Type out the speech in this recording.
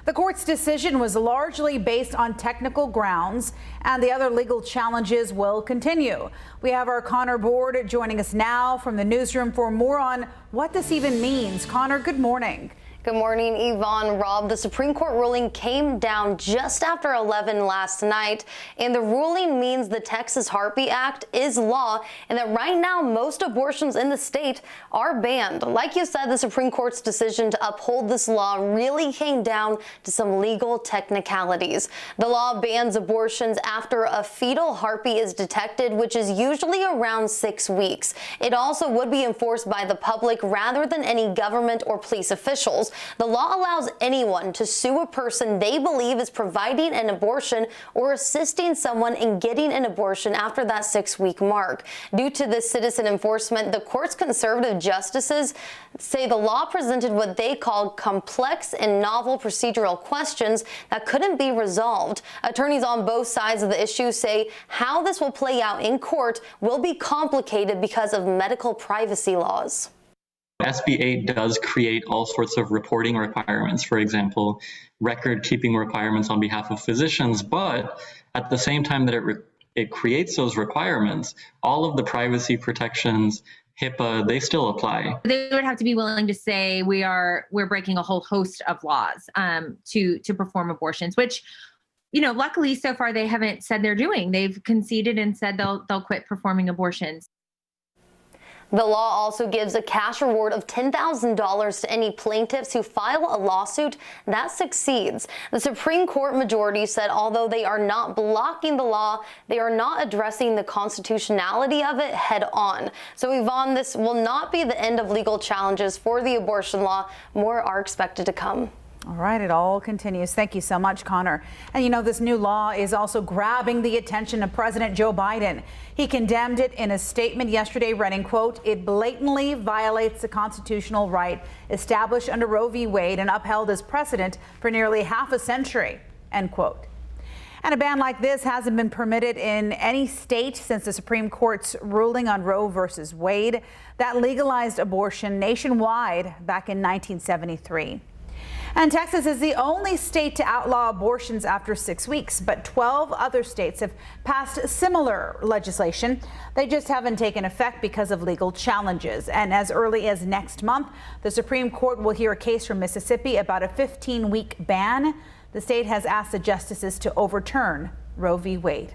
The court's decision was largely based on technical grounds, and the other legal challenges will continue. We have our Connor Board joining us now from the newsroom for more on what this even means. Connor, good morning. Good morning, Yvonne. Rob, the Supreme Court ruling came down just after 11 last night, and the ruling means the Texas Heartbeat Act is law, and that right now most abortions in the state are banned. Like you said, the Supreme Court's decision to uphold this law really came down to some legal technicalities. The law bans abortions after a fetal heartbeat is detected, which is usually around 6 weeks. It also would be enforced by the public rather than any government or police officials. The law allows anyone to sue a person they believe is providing an abortion or assisting someone in getting an abortion after that 6-week mark. Due to this citizen enforcement, the court's conservative justices say the law presented what they called complex and novel procedural questions that couldn't be resolved. Attorneys on both sides of the issue say how this will play out in court will be complicated because of medical privacy laws. SB 8 does create all sorts of reporting requirements, for example, record-keeping requirements on behalf of physicians, but at the same time that it creates those requirements, all of the privacy protections, HIPAA, they still apply. They would have to be willing to say we're breaking a whole host of laws to perform abortions, which, you know, luckily so far they haven't said they're doing. They've conceded and said they'll quit performing abortions. The law also gives a cash reward of $10,000 to any plaintiffs who file a lawsuit that succeeds. The Supreme Court majority said although they are not blocking the law, they are not addressing the constitutionality of it head on. So Yvonne, this will not be the end of legal challenges for the abortion law. More are expected to come. All right, it all continues. Thank you so much, Connor. And you know, this new law is also grabbing the attention of President Joe Biden. He condemned it in a statement yesterday, writing, quote, "It blatantly violates the constitutional right established under Roe v. Wade and upheld as precedent for nearly half a century," end quote. And a ban like this hasn't been permitted in any state since the Supreme Court's ruling on Roe versus Wade that legalized abortion nationwide back in 1973. And Texas is the only state to outlaw abortions after 6 weeks, but 12 other states have passed similar legislation. They just haven't taken effect because of legal challenges. And as early as next month, the Supreme Court will hear a case from Mississippi about a 15-week ban. The state has asked the justices to overturn Roe v. Wade.